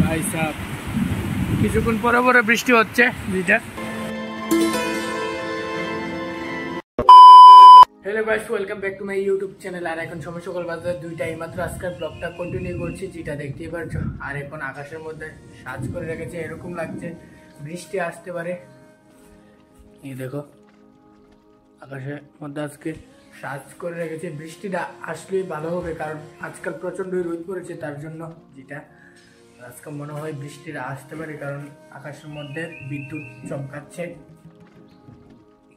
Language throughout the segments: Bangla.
ভাই সাহেব কিছুক্ষণ পরে পরে বৃষ্টি হচ্ছে যেটা। Hello guys, welcome back to my YouTube channel. আর এখন সময় সকাল বাজে 2টা, এইমাত্র আজকের ব্লগটা কন্টিনিউ করছি, যেটা দেখতেই পারছো। আর এখন আকাশের মধ্যে সাজ করে রেখেছে, এরকম লাগছে বৃষ্টি আসতে পারে। এই দেখো আকাশের মধ্যে আজকে সাজ করে রেখেছে, বৃষ্টিটা আসলেই ভালো হবে, কারণ আজকাল প্রচন্ড রোদ পড়েছে, তার জন্য যেটা আজকে মনে হয় বৃষ্টিটা আসতে পারে, কারণ আকাশের মধ্যে বিদ্যুৎ চমকাচ্ছে,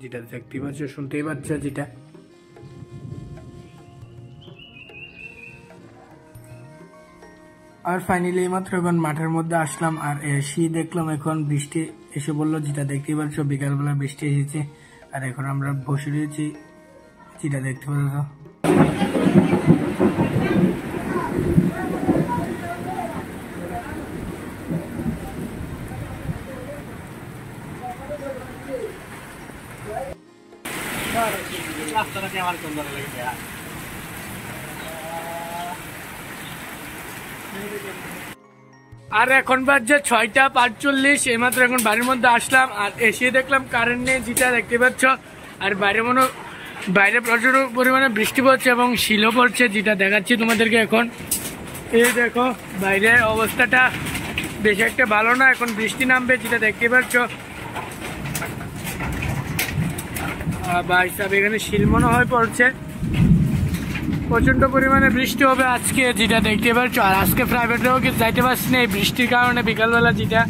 যেটা দেখতেই পাচ্ছ, শুনতেই পাচ্ছ যেটা। আর ফাইনালি এইমাত্র এখন মাঠের মধ্যে আসলাম, আর এসে দেখলাম এখন বৃষ্টি এসে বললো, যেটা দেখতেই পাচ্ছ। বিকালবেলা বৃষ্টি এসেছে, আর এখন আমরা বসে রয়েছি, যেটা দেখতে পাচ্ছ। আর এখন বাজছে 6:45, এইমাত্র এখন বাড়ির মধ্যে আসলাম, আর এসে দেখলাম কারেন্ট নেই, যেটা দেখতে পাচ্ছ। আর বাইরে প্রচুর পরিমাণে বৃষ্টি পড়ছে এবং শিলও পড়ছে, যেটা দেখাচ্ছি তোমাদেরকে এখন। এই দেখো বাইরে অবস্থাটা বেশি একটা ভালো না, এখন বৃষ্টি নামবে, যেটা দেখতে পাচ্ছ। ভাই সাহেব এখানে শিল মনে হয় পড়ছে, প্রচন্ড পরিমাণে বৃষ্টি হবে আজকে, যেটা দেখতে পাচ্ছ। আর আজকে প্রাইভেটেও যাইতে পারছি না এই বৃষ্টির কারণে, বিকালবেলা যেটা।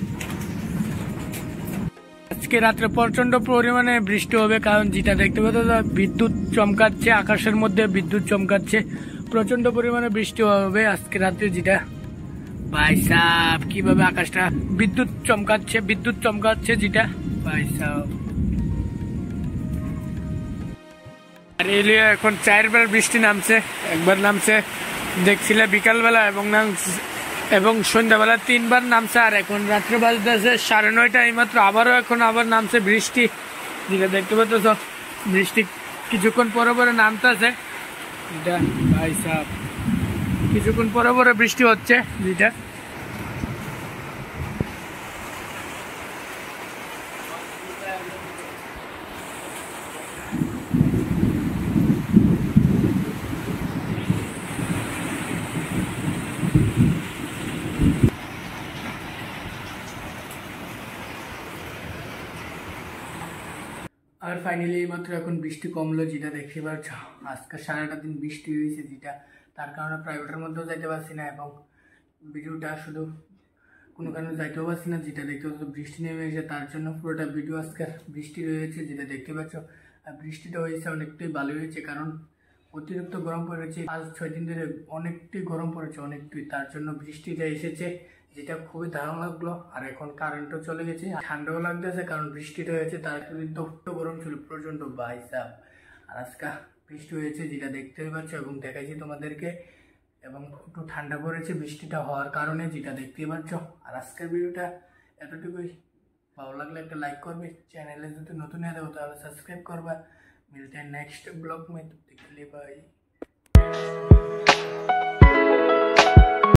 আজকে রাত্রে প্রচন্ড পরিমাণে বৃষ্টি হবে, কারণ যেটা দেখতে পাচ্ছ বিদ্যুৎ চমকাচ্ছে, আকাশের মধ্যে বিদ্যুৎ চমকাচ্ছে, প্রচন্ড পরিমাণে বৃষ্টি হবে আজকে রাত্রে, যেটা। ভাই সাহেব কিভাবে আকাশটা বিদ্যুৎ চমকাচ্ছে যেটা, ভাই সাহেব। আর এলিয়ে এখন 4বার বৃষ্টি নামছে, একবার নামছে দেখছিলে বিকালবেলা, এবং সন্ধ্যাবেলা 3বার নামছে, আর এখন রাত্রে বাজতেছে 9:30, এইমাত্র আবার নামছে বৃষ্টি, যেটা দেখতে পাচ্ছ। বৃষ্টি কিছুক্ষণ পরে পরে নামতেছে, যেটা ভাই সাহেব কিছুক্ষণ পরে পরে বৃষ্টি হচ্ছে যেটা। আর ফাইনালি এইমাত্র এখন বৃষ্টি কমলো, যেটা দেখতে পাচ্ছ। আজকে সারাটা দিন বৃষ্টি হয়েছে, যেটা তার কারণে প্রাইভেটের মধ্যেও যাইতে পারছি না, এবং ভিডিওটা শুধু কোনো কারণে যাইতেও পারছি না, যেটা দেখতে পাচ্ছ। বৃষ্টি নেমে এসে তার জন্য পুরোটা ভিডিও আজকে বৃষ্টি রয়েছে, যেটা দেখতে পাচ্ছ। আর বৃষ্টিটা হয়েছে অনেকটাই ভালো হয়েছে, কারণ অতিরিক্ত গরম পড়েছে, আজ 6 দিন ধরে অনেকটাই গরম পড়েছে, অনেকটাই, তার জন্য বৃষ্টিটা এসেছে, যেটা খুবই দারুণ লাগলো। আর এখন কারেন্টও চলে গেছে, ঠান্ডাও লাগতেছে, কারণ বৃষ্টিটা হয়েছে, তার তো গরম ছিল প্রচন্ড, ভাই সাহেব। আর আজকে বৃষ্টি হয়েছে, যেটা দেখতে পাচ্ছ, এবং দেখাইছি তোমাদেরকে, এবং একটু ঠান্ডা পড়েছে বৃষ্টিটা হওয়ার কারণে, যেটা দেখতে পাচ্ছ। আর আজকের ভিডিওটা এতটুকুই, ভালো লাগলে একটা লাইক করবে, চ্যানেলে যদি নতুন হয়ে যাবো তাহলে সাবস্ক্রাইব করবা। मिलते हैं नेक्स्ट ब्लॉग में, तब तक के लिए बाय।